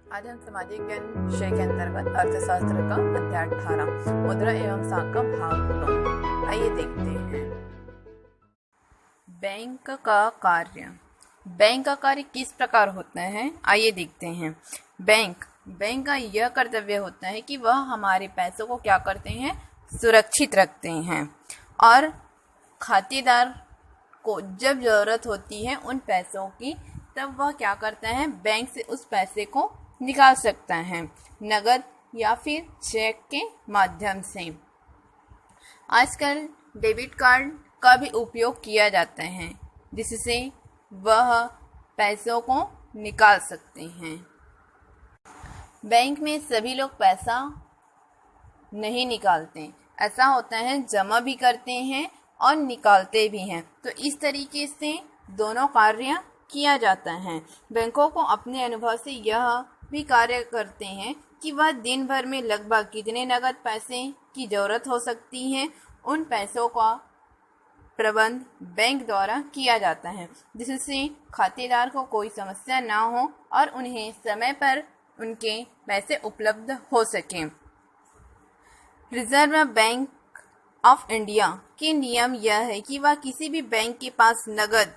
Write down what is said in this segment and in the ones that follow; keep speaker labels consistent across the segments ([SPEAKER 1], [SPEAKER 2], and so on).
[SPEAKER 1] आज हम सामाजिक ज्ञान विषय के अंतर्गत अर्थशास्त्र का अध्याय 18 मुद्रा एवं साख का भाग 9 आइए देखते हैं। बैंक का कार्य। बैंक का कार्य किस प्रकार होता है, आइए देखते हैं। बैंक का यह कर्तव्य होता है कि वह हमारे पैसों को क्या करते हैं, सुरक्षित रखते हैं और खातेदार को जब जरूरत होती है उन पैसों की, तब वह क्या करता है, बैंक से उस पैसे को निकाल सकता है, नगद या फिर चेक के माध्यम से। आजकल डेबिट कार्ड का भी उपयोग किया जाता है, जिससे वह पैसों को निकाल सकते हैं। बैंक में सभी लोग पैसा नहीं निकालते, ऐसा होता है जमा भी करते हैं और निकालते भी हैं। तो इस तरीके से दोनों कार्य किया जाता है। बैंकों को अपने अनुभव से यह भी कार्य करते हैं कि वह दिन भर में लगभग कितने नगद पैसे की जरूरत हो सकती है, उन पैसों का प्रबंध बैंक द्वारा किया जाता है, जिससे खातेदार को कोई समस्या ना हो और उन्हें समय पर उनके पैसे उपलब्ध हो सकें। रिजर्व बैंक ऑफ इंडिया के नियम यह है कि वह किसी भी बैंक के पास नगद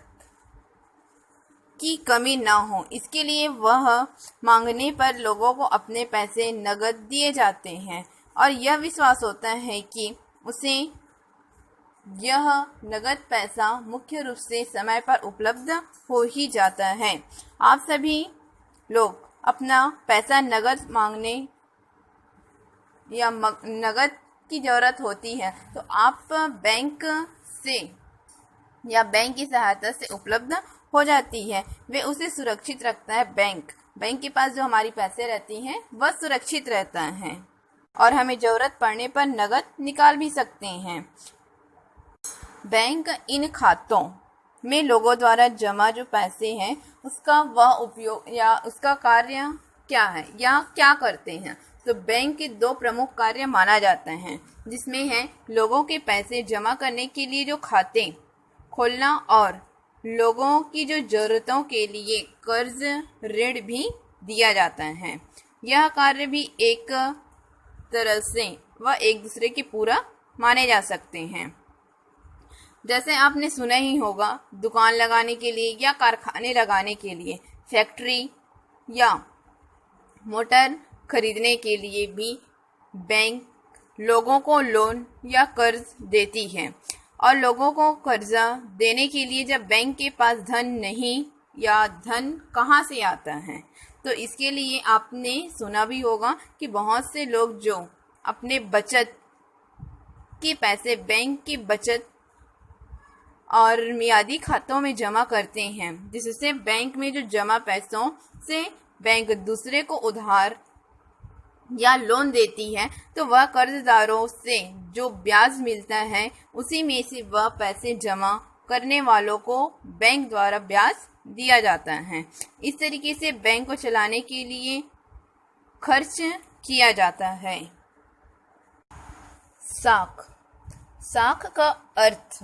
[SPEAKER 1] की कमी ना हो, इसके लिए वह मांगने पर लोगों को अपने पैसे नगद दिए जाते हैं और यह विश्वास होता है कि उसे यह नगद पैसा मुख्य रूप से समय पर उपलब्ध हो ही जाता है। आप सभी लोग अपना पैसा नगद मांगने या नगद की ज़रूरत होती है तो आप बैंक से या बैंक की सहायता से उपलब्ध हो जाती है, वे उसे सुरक्षित रखता है। बैंक के पास जो हमारी पैसे रहती हैं वह सुरक्षित रहता है और हमें ज़रूरत पड़ने पर नगद निकाल भी सकते हैं। बैंक इन खातों में लोगों द्वारा जमा जो पैसे हैं उसका वह उपयोग या उसका कार्य क्या है या क्या करते हैं। तो बैंक के दो प्रमुख कार्य माना जाता है, जिसमें है लोगों के पैसे जमा करने के लिए जो खाते खोलना और लोगों की जो जरूरतों के लिए कर्ज ऋण भी दिया जाता है। यह कार्य भी एक तरह से वह एक दूसरे के पूरा माने जा सकते हैं। जैसे आपने सुना ही होगा, दुकान लगाने के लिए या कारखाने लगाने के लिए, फैक्ट्री या मोटर खरीदने के लिए भी बैंक लोगों को लोन या कर्ज देती है और लोगों को कर्जा देने के लिए जब बैंक के पास धन नहीं या धन कहाँ से आता है, तो इसके लिए आपने सुना भी होगा कि बहुत से लोग जो अपने बचत के पैसे बैंक की बचत और मियादी खातों में जमा करते हैं, जिससे बैंक में जो जमा पैसों से बैंक दूसरे को उधार या लोन देती है, तो वह कर्जदारों से जो ब्याज मिलता है उसी में से वह पैसे जमा करने वालों को बैंक द्वारा ब्याज दिया जाता है। इस तरीके से बैंक को चलाने के लिए खर्च किया जाता है। साख का अर्थ,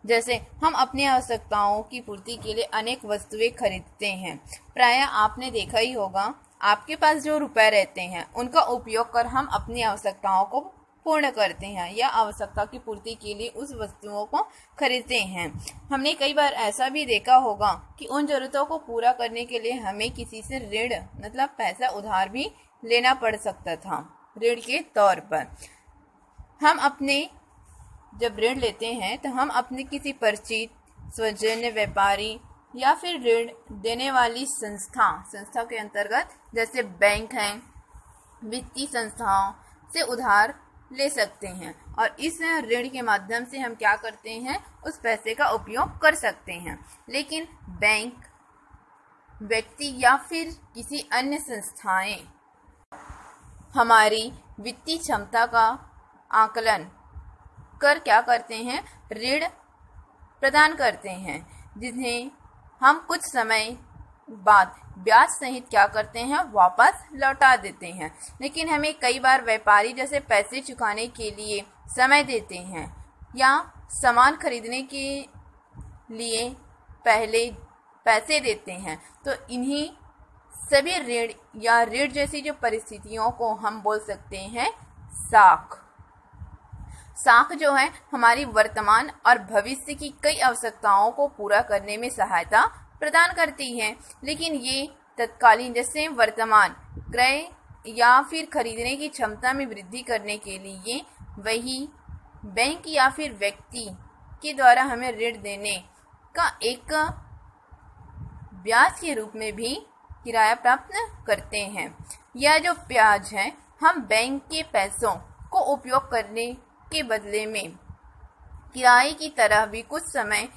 [SPEAKER 1] जैसे हम अपनी आवश्यकताओं की पूर्ति के लिए अनेक वस्तुएं खरीदते हैं। प्रायः आपने देखा ही होगा, आपके पास जो रुपए रहते हैं उनका उपयोग कर हम अपनी आवश्यकताओं को पूर्ण करते हैं या आवश्यकता की पूर्ति के लिए उस वस्तुओं को खरीदते हैं। हमने कई बार ऐसा भी देखा होगा कि उन जरूरतों को पूरा करने के लिए हमें किसी से ऋण मतलब पैसा उधार भी लेना पड़ सकता था। ऋण के तौर पर हम अपने जब ऋण लेते हैं तो हम अपने किसी परिचित, स्वजन्य, व्यापारी या फिर ऋण देने वाली संस्था के अंतर्गत जैसे बैंक हैं, वित्तीय संस्थाओं से उधार ले सकते हैं और इस ऋण के माध्यम से हम क्या करते हैं, उस पैसे का उपयोग कर सकते हैं। लेकिन बैंक, व्यक्ति या फिर किसी अन्य संस्थाएं हमारी वित्तीय क्षमता का आकलन कर क्या करते हैं, ऋण प्रदान करते हैं, जिन्हें हम कुछ समय बाद ब्याज सहित क्या करते हैं, वापस लौटा देते हैं। लेकिन हमें कई बार व्यापारी जैसे पैसे चुकाने के लिए समय देते हैं या सामान खरीदने के लिए पहले पैसे देते हैं, तो इन्हीं सभी ऋण या ऋण जैसी जो परिस्थितियों को हम बोल सकते हैं साख। साख जो है हमारी वर्तमान और भविष्य की कई आवश्यकताओं को पूरा करने में सहायता प्रदान करती है, लेकिन ये तत्कालीन जैसे वर्तमान क्रय या फिर खरीदने की क्षमता में वृद्धि करने के लिए वही बैंक या फिर व्यक्ति के द्वारा हमें ऋण देने का एक ब्याज के रूप में भी किराया प्राप्त करते हैं। यह जो ब्याज है हम बैंक के पैसों को उपयोग करने के बदले में किराए की तरह भी कुछ समय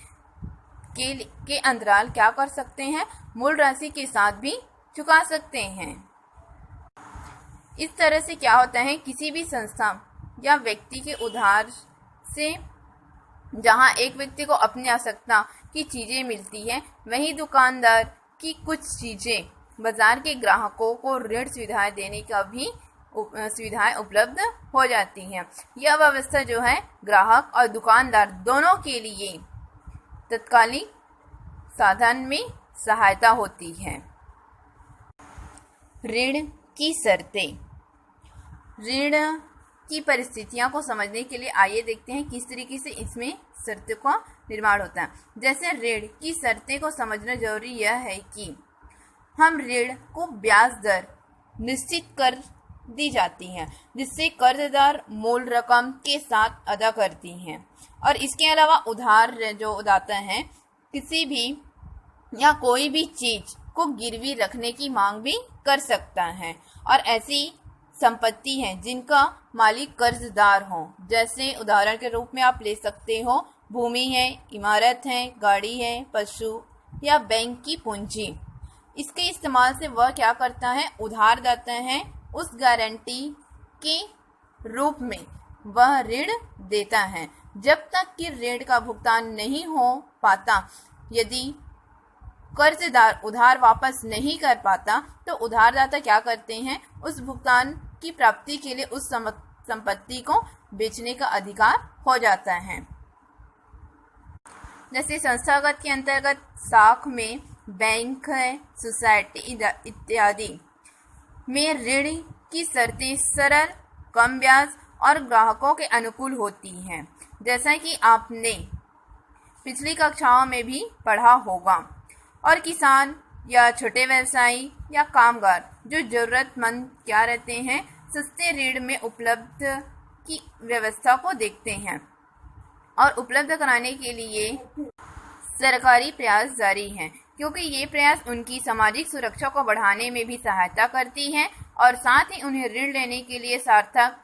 [SPEAKER 1] के अंतराल क्या कर सकते हैं, मूल राशि के साथ भी चुका सकते हैं। इस तरह से क्या होता है, किसी भी संस्था या व्यक्ति के उधार से जहां एक व्यक्ति को अपनी आवश्यकता की चीजें मिलती है, वहीं दुकानदार की कुछ चीजें बाजार के ग्राहकों को ऋण सुविधाएं देने का भी सुविधाएं उपलब्ध हो जाती हैं। यह व्यवस्था जो है ग्राहक और दुकानदार दोनों के लिए तत्कालिक साधन में सहायता होती है। ऋण की शर्तें। ऋण की परिस्थितियों को समझने के लिए आइए देखते हैं किस तरीके से इसमें शर्तों का निर्माण होता है। जैसे ऋण की शर्तें को समझना जरूरी यह है कि हम ऋण को ब्याज दर निश्चित कर दी जाती हैं, जिससे कर्जदार मूल रकम के साथ अदा करती हैं, और इसके अलावा उधार जो उदाता है किसी भी या कोई भी चीज को गिरवी रखने की मांग भी कर सकता है, और ऐसी संपत्ति है जिनका मालिक कर्जदार हो, जैसे उदाहरण के रूप में आप ले सकते हो भूमि है, इमारत है, गाड़ी है, पशु या बैंक की पूंजी। इसके इस्तेमाल से वह क्या करता है, उधारदाता है उस गारंटी के रूप में वह ऋण देता है जब तक कि ऋण का भुगतान नहीं हो पाता। यदि कर्जदार उधार वापस नहीं कर पाता तो उधारदाता क्या करते हैं, उस भुगतान की प्राप्ति के लिए उस संपत्ति को बेचने का अधिकार हो जाता है। जैसे संस्थागत के अंतर्गत साख में बैंक है, सोसाइटी इत्यादि में ऋण की शर्तें सरल, कम ब्याज और ग्राहकों के अनुकूल होती हैं, जैसा कि आपने पिछली कक्षाओं में भी पढ़ा होगा। और किसान या छोटे व्यवसायी या कामगार जो जरूरतमंद क्या रहते हैं, सस्ते ऋण में उपलब्ध की व्यवस्था को देखते हैं और उपलब्ध कराने के लिए सरकारी प्रयास जारी हैं, क्योंकि ये प्रयास उनकी सामाजिक सुरक्षा को बढ़ाने में भी सहायता करती है और साथ ही उन्हें ऋण लेने के लिए सार्थक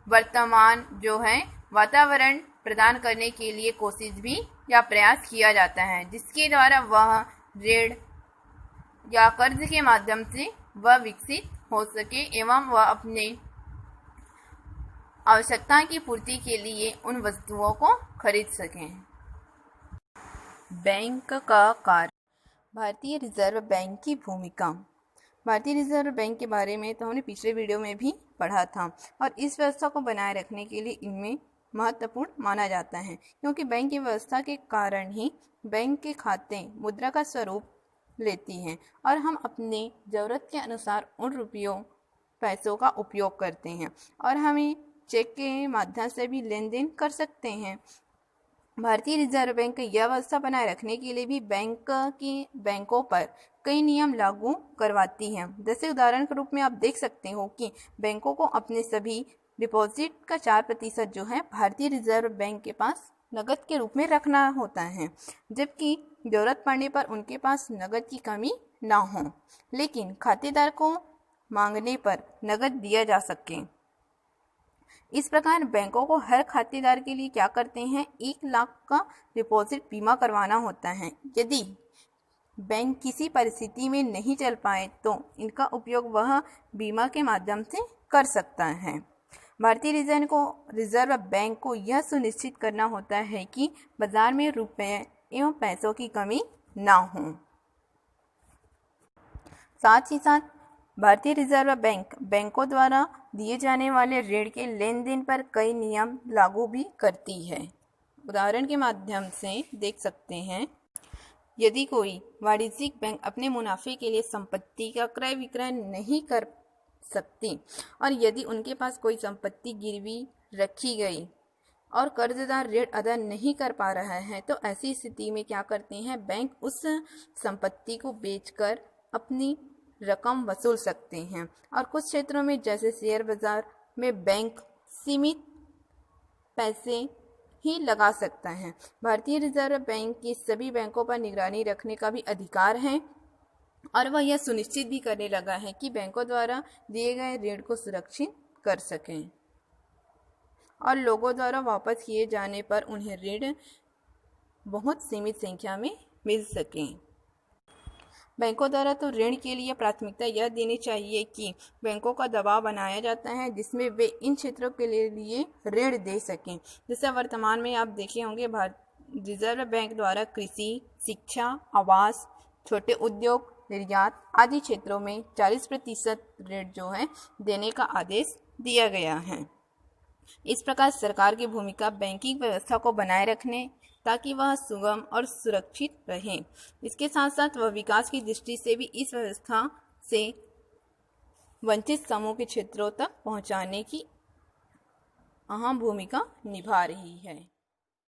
[SPEAKER 1] वर्तमान जो है वातावरण प्रदान करने के लिए कोशिश भी या प्रयास किया जाता है, जिसके द्वारा वह ऋण या कर्ज के माध्यम से वह विकसित हो सके एवं वह अपने आवश्यकता की पूर्ति के लिए उन वस्तुओं को खरीद सकें। बैंक का कार्य। भारतीय रिजर्व बैंक की भूमिका। भारतीय रिजर्व बैंक के बारे में तो हमने पिछले वीडियो में भी पढ़ा था, और इस व्यवस्था को बनाए रखने के लिए इनमें महत्वपूर्ण माना जाता है, क्योंकि बैंक की व्यवस्था के कारण ही बैंक के खाते मुद्रा का स्वरूप लेती हैं और हम अपने ज़रूरत के अनुसार उन पैसों का उपयोग करते हैं, और हमें चेक के माध्यम से भी लेन देन कर सकते हैं। भारतीय रिजर्व बैंक यह व्यवस्था बनाए रखने के लिए भी बैंकों पर कई नियम लागू करवाती है। जैसे उदाहरण के रूप में आप देख सकते हो कि बैंकों को अपने सभी डिपॉजिट का 4% जो है भारतीय रिजर्व बैंक के पास नकद के रूप में रखना होता है, जबकि जरूरत पड़ने पर उनके पास नकद की कमी ना हो, लेकिन खातेदार को मांगने पर नकद दिया जा सके। इस प्रकार बैंकों को हर खातेदार के लिए क्या करते हैं, 1 लाख का डिपॉजिट बीमा करवाना होता है। यदि बैंक किसी परिस्थिति में नहीं चल पाए तो इनका उपयोग वह बीमा के माध्यम से कर सकता है। भारतीय रिजर्व बैंक को यह सुनिश्चित करना होता है कि बाजार में रुपए एवं पैसों की कमी ना हो। साथ ही साथ भारतीय रिजर्व बैंक बैंकों द्वारा दिए जाने वाले ऋण के लेन देन पर कई नियम लागू भी करती है। उदाहरण के माध्यम से देख सकते हैं, यदि कोई वाणिज्यिक बैंक अपने मुनाफे के लिए संपत्ति का क्रय विक्रय नहीं कर सकती और यदि उनके पास कोई संपत्ति गिरवी रखी गई और कर्जदार ऋण अदा नहीं कर पा रहा है, तो ऐसी स्थिति में क्या करते हैं, बैंक उस संपत्ति को बेचकर अपनी रकम वसूल सकते हैं। और कुछ क्षेत्रों में जैसे शेयर बाजार में बैंक सीमित पैसे ही लगा सकता है। भारतीय रिजर्व बैंक की सभी बैंकों पर निगरानी रखने का भी अधिकार है और वह यह सुनिश्चित भी करने लगा है कि बैंकों द्वारा दिए गए ऋण को सुरक्षित कर सकें और लोगों द्वारा वापस किए जाने पर उन्हें ऋण बहुत सीमित संख्या में मिल सकें। बैंकों द्वारा तो ऋण के लिए प्राथमिकता यह देनी चाहिए कि बैंकों का दबाव बनाया जाता है जिसमें वे इन क्षेत्रों के लिए ऋण दे सकें। जैसे वर्तमान में आप देखे होंगे रिजर्व बैंक द्वारा कृषि, शिक्षा, आवास, छोटे उद्योग, निर्यात आदि क्षेत्रों में 40% ऋण जो है देने का आदेश दिया गया है। इस प्रकार सरकार की भूमिका बैंकिंग व्यवस्था को बनाए रखने ताकि वह सुगम और सुरक्षित रहे। इसके साथ साथ वह विकास की दृष्टि से भी इस व्यवस्था से वंचित समूह के क्षेत्रों तक पहुंचाने की अहम भूमिका निभा रही है।